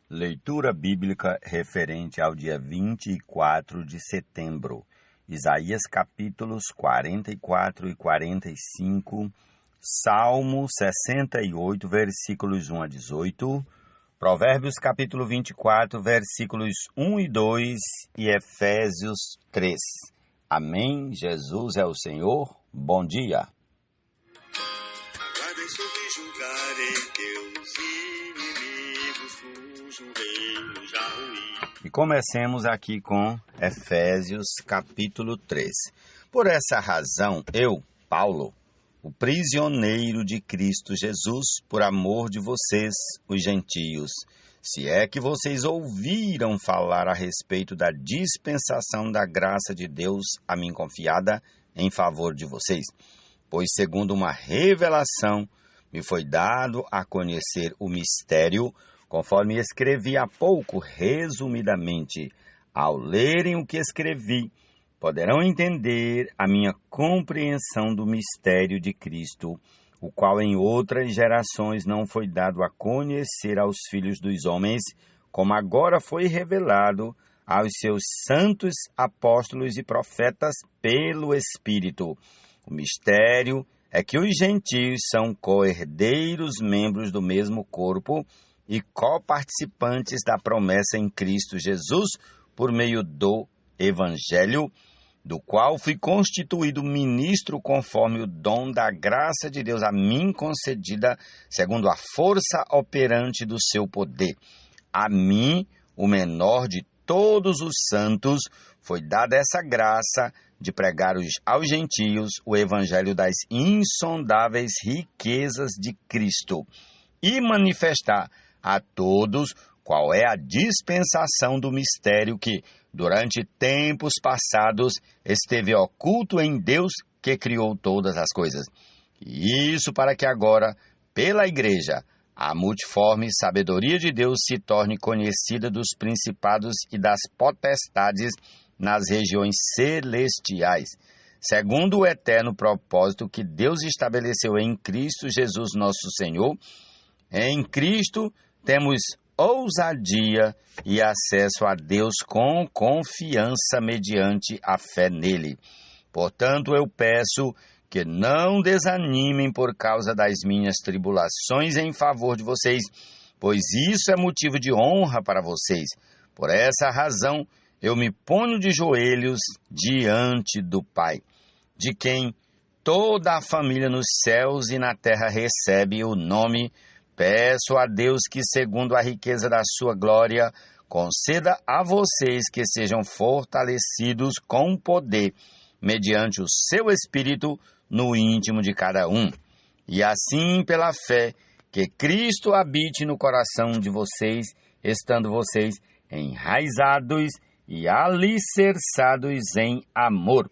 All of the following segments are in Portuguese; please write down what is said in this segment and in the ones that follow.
Leitura bíblica referente ao dia 24 de setembro. Isaías capítulos 44 e 45, Salmo 68, versículos 1 a 18, Provérbios capítulo 24, versículos 1 e 2 e Efésios 3. Amém. Jesus é o Senhor. Bom dia. Aguardem subjugarem teus inimigos, cujo reino já ruí. E comecemos aqui com Efésios capítulo 3. Por essa razão, eu, Paulo, o prisioneiro de Cristo Jesus, por amor de vocês, os gentios, se é que vocês ouviram falar a respeito da dispensação da graça de Deus a mim confiada em favor de vocês, pois segundo uma revelação me foi dado a conhecer o mistério, conforme escrevi há pouco resumidamente. Ao lerem o que escrevi, poderão entender a minha compreensão do mistério de Cristo, o qual em outras gerações não foi dado a conhecer aos filhos dos homens, como agora foi revelado aos seus santos apóstolos e profetas pelo Espírito. O mistério é que os gentios são co-herdeiros, membros do mesmo corpo e coparticipantes da promessa em Cristo Jesus por meio do Evangelho, do qual fui constituído ministro conforme o dom da graça de Deus a mim concedida, segundo a força operante do seu poder. A mim, o menor de todos os santos, foi dada essa graça de pregar aos gentios o evangelho das insondáveis riquezas de Cristo e manifestar a todos qual é a dispensação do mistério que, durante tempos passados, esteve oculto em Deus que criou todas as coisas. E isso para que agora, pela Igreja, a multiforme sabedoria de Deus se torne conhecida dos principados e das potestades nas regiões celestiais, segundo o eterno propósito que Deus estabeleceu em Cristo Jesus nosso Senhor. Em Cristo temos ousadia e acesso a Deus com confiança mediante a fé nele. Portanto, eu peço que não desanimem por causa das minhas tribulações em favor de vocês, pois isso é motivo de honra para vocês. Por essa razão, eu me ponho de joelhos diante do Pai, de quem toda a família nos céus e na terra recebe o nome. Peço a Deus que, segundo a riqueza da sua glória, conceda a vocês que sejam fortalecidos com poder, mediante o seu Espírito, no íntimo de cada um. E assim, pela fé, que Cristo habite no coração de vocês, estando vocês enraizados e alicerçados em amor.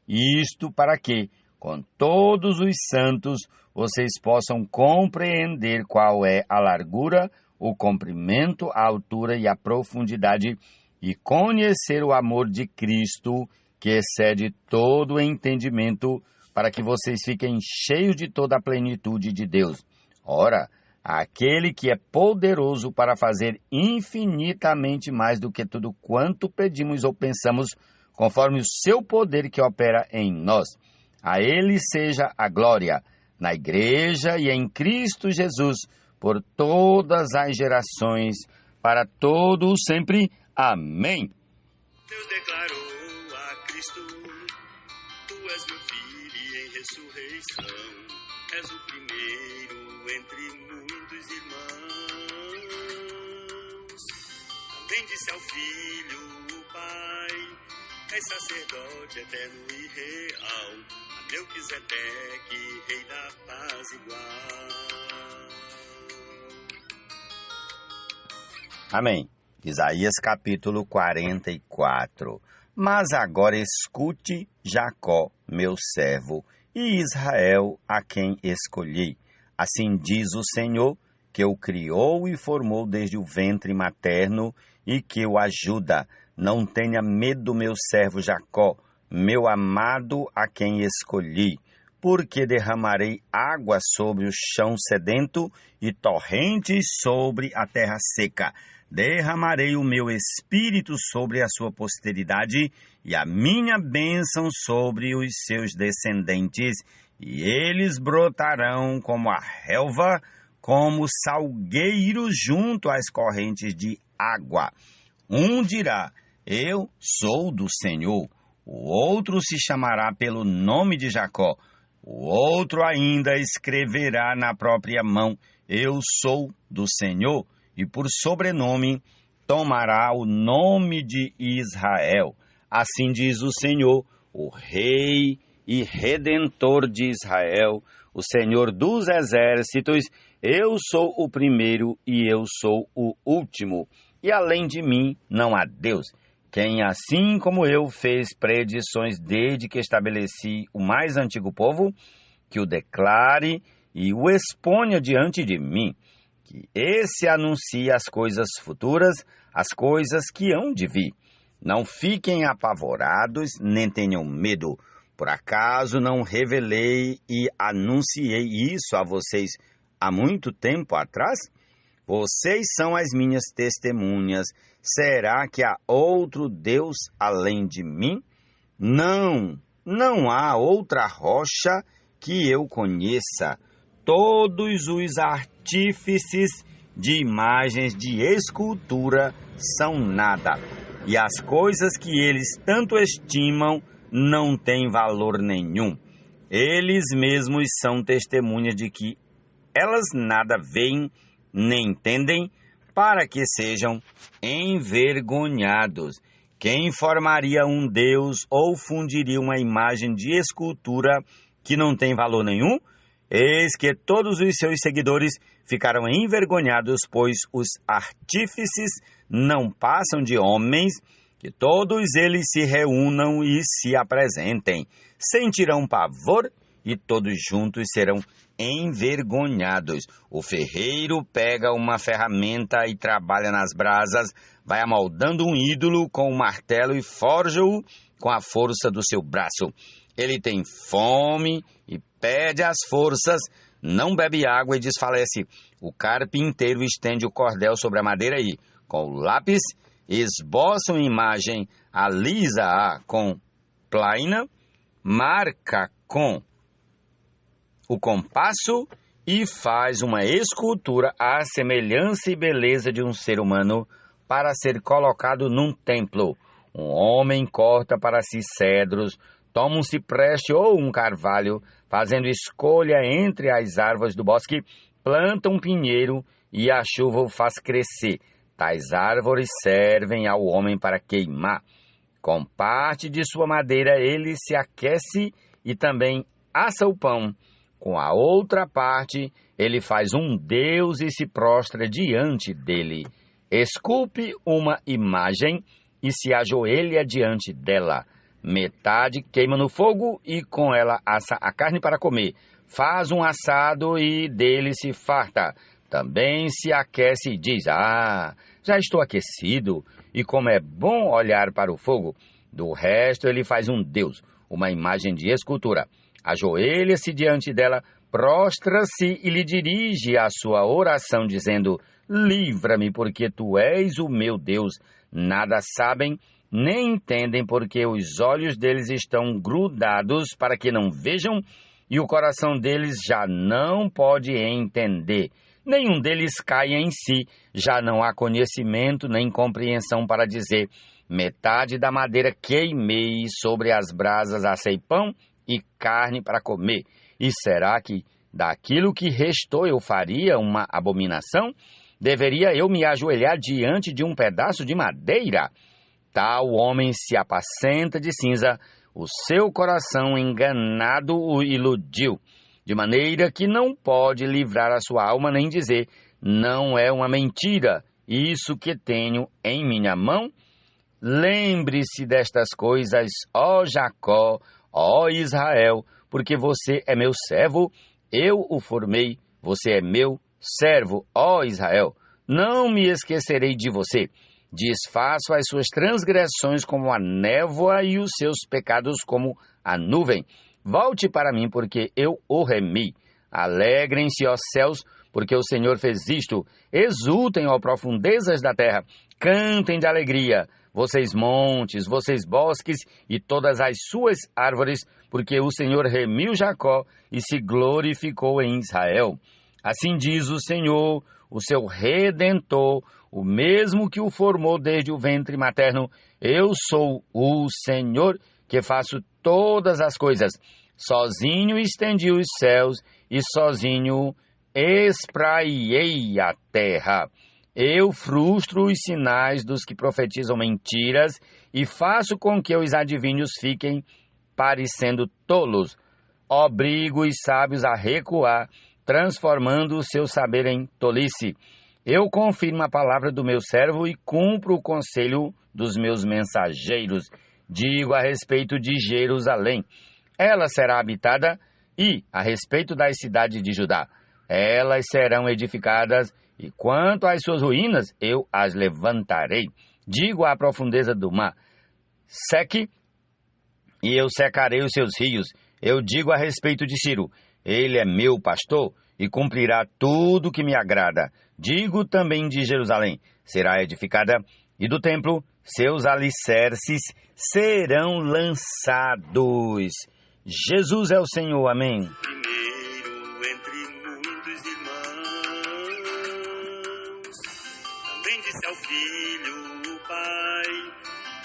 Isto para que, com todos os santos, vocês possam compreender qual é a largura, o comprimento, a altura e a profundidade, e conhecer o amor de Cristo, que excede todo o entendimento, para que vocês fiquem cheios de toda a plenitude de Deus. Ora, aquele que é poderoso para fazer infinitamente mais do que tudo quanto pedimos ou pensamos, conforme o seu poder que opera em nós. A ele seja a glória, na Igreja e em Cristo Jesus, por todas as gerações, para todos sempre. Amém. Deus declarou a Cristo: Tu és meu filho em ressurreição, és o primeiro entre muitos irmãos. Também disse ao Filho, o Pai: És sacerdote eterno e real, a Melquisedeque, rei da paz igual. Amém. Isaías capítulo 44. Mas agora escute Jacó, meu servo, e Israel, a quem escolhi. Assim diz o Senhor, que o criou e formou desde o ventre materno e que o ajuda. Não tenha medo, meu servo Jacó, meu amado, a quem escolhi, porque derramarei água sobre o chão sedento e torrentes sobre a terra seca. derramarei o meu espírito sobre a sua posteridade e a minha bênção sobre os seus descendentes, e eles brotarão como a relva, como salgueiros junto às correntes de água. Um dirá: eu sou do Senhor. O outro se chamará pelo nome de Jacó. O outro ainda escreverá na própria mão: eu sou do Senhor. E por sobrenome tomará o nome de Israel. Assim diz o Senhor, o Rei e Redentor de Israel, o Senhor dos exércitos: eu sou o primeiro e eu sou o último, e além de mim não há Deus. Quem, assim como eu, fez predições desde que estabeleci o mais antigo povo, que o declare e o exponha diante de mim, que esse anuncie as coisas futuras, as coisas que hão de vir. Não fiquem apavorados, nem tenham medo. Por acaso não revelei e anunciei isso a vocês há muito tempo atrás? Vocês são as minhas testemunhas. Será que há outro Deus além de mim? Não há outra rocha que eu conheça. Todos os artífices de imagens de escultura são nada, e as coisas que eles tanto estimam não têm valor nenhum. Eles mesmos são testemunhas de que elas nada veem nem entendem, para que sejam envergonhados. Quem formaria um Deus ou fundiria uma imagem de escultura que não tem valor nenhum? Eis que todos os seus seguidores ficaram envergonhados, pois os artífices não passam de homens, que todos eles se reúnam e se apresentem. Sentirão pavor e todos juntos serão envergonhados. O ferreiro pega uma ferramenta e trabalha nas brasas, vai amoldando um ídolo com um martelo e forja-o com a força do seu braço. Ele tem fome e perde as forças, não bebe água e desfalece. O carpinteiro estende o cordel sobre a madeira e, com o lápis, esboça uma imagem, alisa-a com plaina, marca com o compasso e faz uma escultura à semelhança e beleza de um ser humano para ser colocado num templo. Um homem corta para si cedros, toma um cipreste ou um carvalho, fazendo escolha entre as árvores do bosque, planta um pinheiro e a chuva o faz crescer. Tais árvores servem ao homem para queimar. Com parte de sua madeira ele se aquece e também assa o pão. Com a outra parte ele faz um deus e se prostra diante dele. Esculpe uma imagem e se ajoelha diante dela. Metade queima no fogo e com ela assa a carne para comer. Faz um assado e dele se farta. Também se aquece e diz: já estou aquecido, e como é bom olhar para o fogo. Do resto ele faz um deus, uma imagem de escultura. Ajoelha-se diante dela, prostra-se e lhe dirige a sua oração, dizendo: livra-me, porque tu és o meu Deus. Nada sabem, nem entendem, porque os olhos deles estão grudados para que não vejam, e o coração deles já não pode entender. Nenhum deles cai em si, já não há conhecimento nem compreensão para dizer: metade da madeira queimei, sobre as brasas assei pão e carne para comer. E será que daquilo que restou eu faria uma abominação? Deveria eu me ajoelhar diante de um pedaço de madeira? Tal homem se apacenta de cinza, o seu coração enganado o iludiu, de maneira que não pode livrar a sua alma nem dizer: não é uma mentira isso que tenho em minha mão? Lembre-se destas coisas, ó Jacó, ó Israel, porque você é meu servo, eu o formei, você é meu servo, ó Israel. Não me esquecerei de você. Desfaço as suas transgressões como a névoa e os seus pecados como a nuvem. Volte para mim, porque eu o remi. Alegrem-se, ó céus, porque o Senhor fez isto. Exultem, ó profundezas da terra, cantem de alegria, vocês montes, vocês bosques e todas as suas árvores, porque o Senhor remiu Jacó e se glorificou em Israel. Assim diz o Senhor, o seu Redentor, o mesmo que o formou desde o ventre materno. Eu sou o Senhor, que faço todas as coisas. Sozinho estendi os céus e sozinho espraiei a terra. Eu frustro os sinais dos que profetizam mentiras e faço com que os adivinhos fiquem parecendo tolos. Obrigo os sábios a recuar, transformando o seu saber em tolice. Eu confirmo a palavra do meu servo e cumpro o conselho dos meus mensageiros. Digo a respeito de Jerusalém, ela será habitada, e a respeito das cidades de Judá, elas serão edificadas, e quanto às suas ruínas, eu as levantarei. Digo à profundeza do mar, seque, e eu secarei os seus rios. Eu digo a respeito de Ciro, ele é meu pastor, e cumprirá tudo o que me agrada. Digo também de Jerusalém, será edificada, e do templo, seus alicerces serão lançados. Jesus é o Senhor, amém. Primeiro entre muitos irmãos, também disse ao filho, o pai,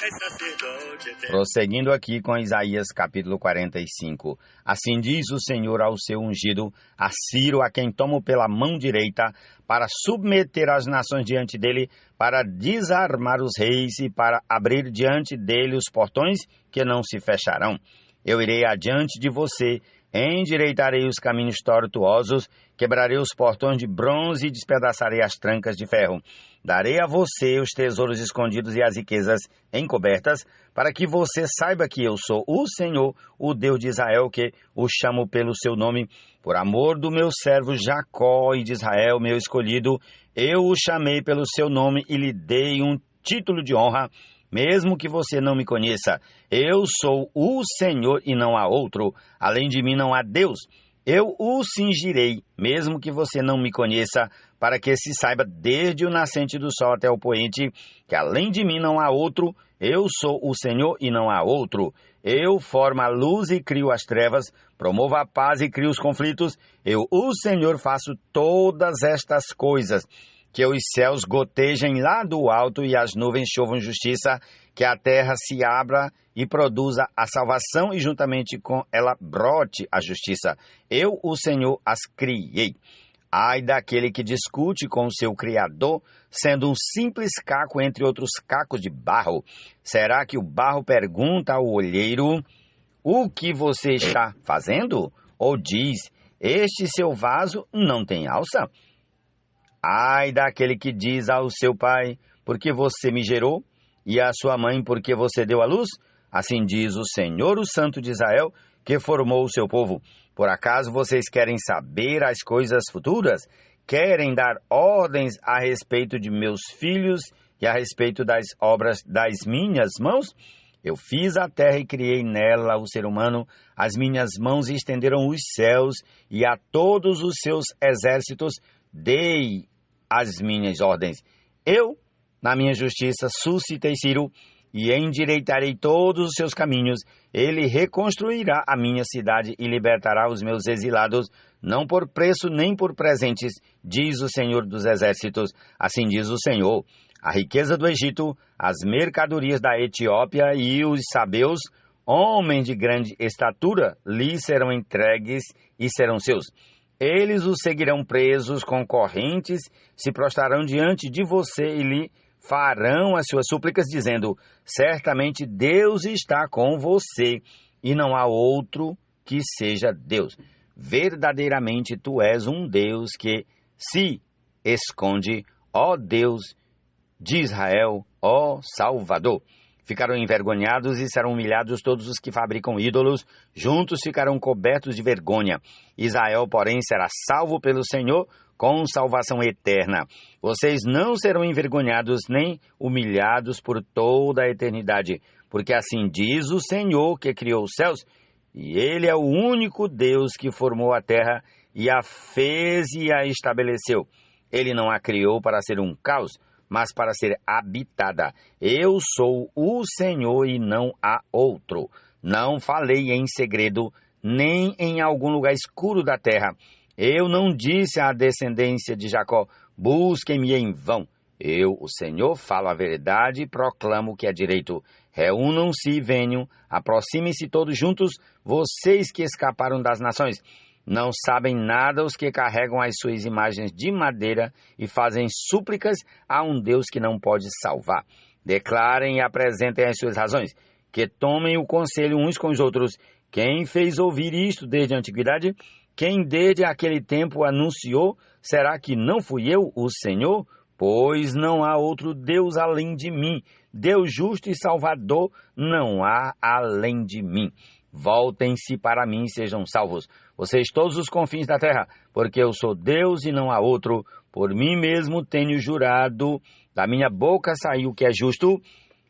é sacerdote eterno. Prosseguindo aqui com Isaías capítulo 45. Assim diz o Senhor ao seu ungido, a Ciro, a quem tomo pela mão direita, para submeter as nações diante dele, para desarmar os reis e para abrir diante dele os portões que não se fecharão. Eu irei adiante de você, endireitarei os caminhos tortuosos, quebrarei os portões de bronze e despedaçarei as trancas de ferro. Darei a você os tesouros escondidos e as riquezas encobertas, para que você saiba que eu sou o Senhor, o Deus de Israel, que o chamo pelo seu nome. Por amor do meu servo Jacó e de Israel, meu escolhido, eu o chamei pelo seu nome e lhe dei um título de honra, mesmo que você não me conheça. Eu sou o Senhor e não há outro. Além de mim não há Deus. Eu o cingirei, mesmo que você não me conheça, para que se saiba desde o nascente do sol até o poente, que além de mim não há outro. Eu sou o Senhor e não há outro. Eu formo a luz e crio as trevas, promovo a paz e crio os conflitos. Eu, o Senhor, faço todas estas coisas. Que os céus gotejem lá do alto e as nuvens chovam justiça, que a terra se abra e produza a salvação e juntamente com ela brote a justiça. Eu, o Senhor, as criei. Ai daquele que discute com o seu Criador, sendo um simples caco entre outros cacos de barro. Será que o barro pergunta ao olheiro, o que você está fazendo? Ou diz, este seu vaso não tem alça? Ai daquele que diz ao seu pai, porque você me gerou, e à sua mãe, porque você deu à luz? Assim diz o Senhor, o Santo de Israel, que formou o seu povo. Por acaso vocês querem saber as coisas futuras? Querem dar ordens a respeito de meus filhos e a respeito das obras das minhas mãos? Eu fiz a terra e criei nela o ser humano. As minhas mãos estenderam os céus e a todos os seus exércitos dei as minhas ordens. Eu, na minha justiça, suscitei Ciro e endireitarei todos os seus caminhos. Ele reconstruirá a minha cidade e libertará os meus exilados, não por preço nem por presentes, diz o Senhor dos Exércitos. Assim diz o Senhor, a riqueza do Egito, as mercadorias da Etiópia e os sabeus, homens de grande estatura, lhe serão entregues e serão seus. Eles o seguirão presos com correntes, se prostrarão diante de você e lhe farão as suas súplicas, dizendo, certamente Deus está com você, e não há outro que seja Deus. Verdadeiramente tu és um Deus que se esconde, ó Deus de Israel, ó Salvador. Ficarão envergonhados e serão humilhados todos os que fabricam ídolos, juntos ficarão cobertos de vergonha. Israel, porém, será salvo pelo Senhor com salvação eterna. Vocês não serão envergonhados nem humilhados por toda a eternidade, porque assim diz o Senhor que criou os céus, e Ele é o único Deus que formou a terra e a fez e a estabeleceu. Ele não a criou para ser um caos, mas para ser habitada. Eu sou o Senhor e não há outro. Não falei em segredo, nem em algum lugar escuro da terra. Eu não disse à descendência de Jacó, busquem-me em vão. Eu, o Senhor, falo a verdade e proclamo o que é direito. Reúnam-se e venham, aproximem-se todos juntos, vocês que escaparam das nações. Não sabem nada os que carregam as suas imagens de madeira e fazem súplicas a um Deus que não pode salvar. Declarem e apresentem as suas razões, que tomem o conselho uns com os outros. Quem fez ouvir isto desde a antiguidade? Quem desde aquele tempo anunciou? Será que não fui eu, o Senhor? Pois não há outro Deus além de mim. Deus justo e salvador não há além de mim. Voltem-se para mim e sejam salvos, vocês todos os confins da terra, porque eu sou Deus e não há outro. Por mim mesmo tenho jurado, da minha boca saiu o que é justo,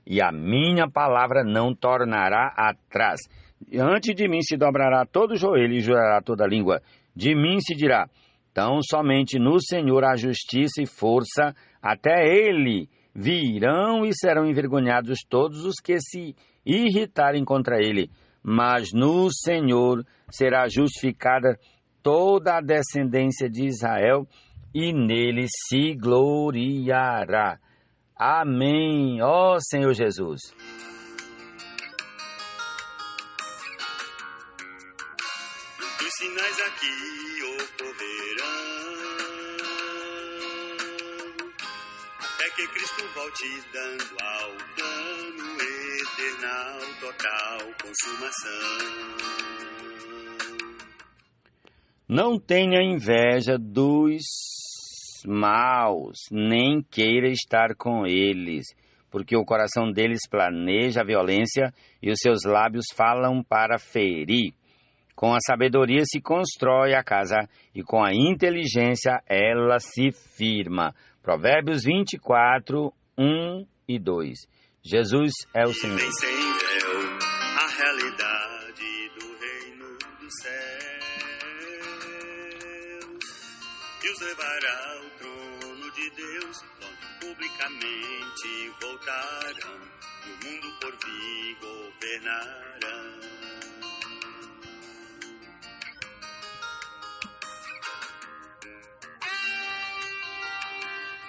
e a minha palavra não tornará atrás. Diante de mim se dobrará todo o joelho e jurará toda a língua. De mim se dirá, tão somente no Senhor há justiça e força, até Ele virão e serão envergonhados todos os que se irritarem contra Ele. Mas no Senhor será justificada toda a descendência de Israel, e nele se gloriará. Amém. Ó Senhor Jesus. Os sinais aqui ocorrerão, até que Cristo volte dando ao plano eternal, total consumação. Não tenha inveja dos maus, nem queira estar com eles, porque o coração deles planeja a violência e os seus lábios falam para ferir. Com a sabedoria se constrói a casa e com a inteligência ela se firma. Provérbios 24, 1 e 2. Jesus é o Senhor. Vem sem véu a realidade do reino dos céus e os levará ao trono de Deus, onde publicamente voltarão e o mundo por vir governarão.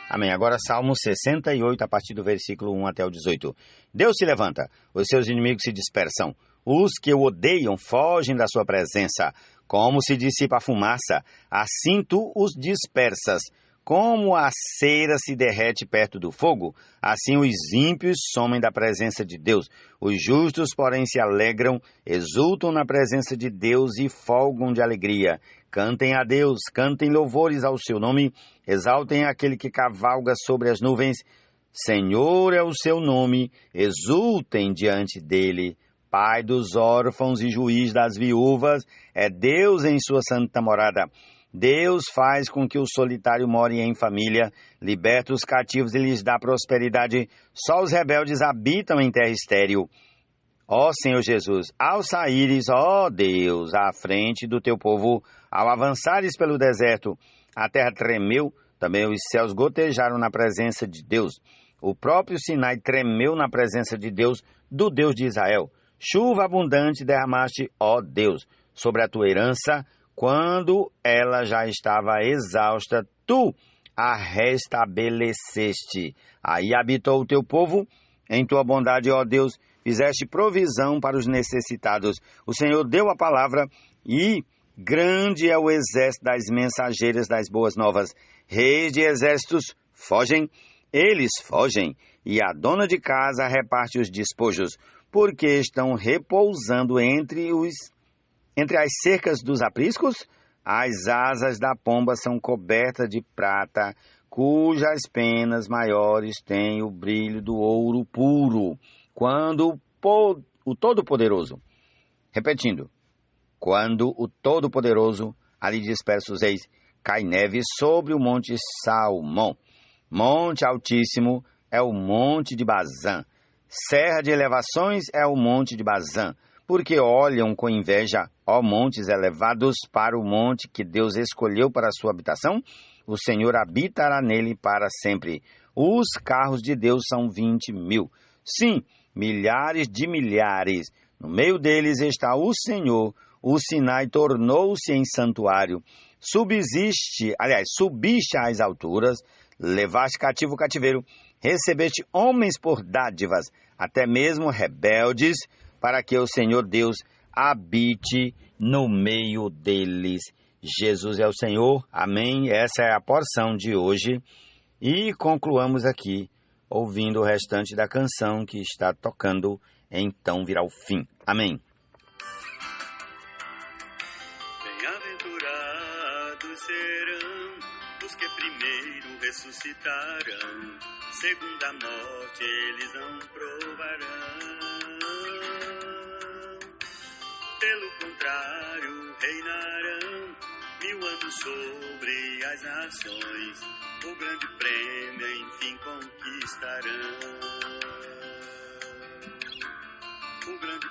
Amém. Agora Salmo 68, a partir do versículo 1 até o 18. Deus se levanta, os seus inimigos se dispersam. Os que o odeiam fogem da sua presença. Como se dissipa a fumaça, assim tu os dispersas. Como a cera se derrete perto do fogo, assim os ímpios somem da presença de Deus. Os justos, porém, se alegram, exultam na presença de Deus e folgam de alegria. Cantem a Deus, cantem louvores ao seu nome, exaltem aquele que cavalga sobre as nuvens. Senhor é o seu nome, exultem diante dele. Pai dos órfãos e juiz das viúvas, é Deus em sua santa morada. Deus faz com que o solitário more em família, liberta os cativos e lhes dá prosperidade. Só os rebeldes habitam em terra estéril. Ó Senhor Jesus, ao saíres, ó Deus, à frente do teu povo, ao avançares pelo deserto, a terra tremeu, também os céus gotejaram na presença de Deus. O próprio Sinai tremeu na presença de Deus, do Deus de Israel. Chuva abundante derramaste, ó Deus, sobre a tua herança, quando ela já estava exausta, tu a restabeleceste. Aí habitou o teu povo, em tua bondade, ó Deus, fizeste provisão para os necessitados. O Senhor deu a palavra e grande é o exército das mensageiras das boas novas. Reis de exércitos fogem, eles fogem, e a dona de casa reparte os despojos, porque estão repousando entre as cercas dos apriscos. As asas da pomba são cobertas de prata, cujas penas maiores têm o brilho do ouro puro. Quando o Todo-Poderoso, repetindo, quando o Todo-Poderoso ali dispersa os reis, cai neve sobre o monte Salmão. Monte altíssimo é o monte de Bazã. Serra de elevações é o monte de Bazã. porque olham com inveja, ó montes elevados, para o monte que Deus escolheu para a sua habitação? O Senhor habitará nele para sempre. Os carros de Deus são 20.000. Sim, milhares de milhares. No meio deles está o Senhor. O Sinai tornou-se em santuário. Subiste às alturas, levaste cativo o cativeiro, recebeste homens por dádivas, até mesmo rebeldes, para que o Senhor Deus habite no meio deles. Jesus é o Senhor, amém? Essa é a porção de hoje. E concluamos aqui, ouvindo o restante da canção que está tocando, Então Virá o Fim. Amém. Bem-aventurados serão os que primeiro ressuscitarão, segunda morte eles não provarão. Pelo contrário, reinarão 1000 anos sobre as nações, o grande prêmio enfim conquistarão. O grande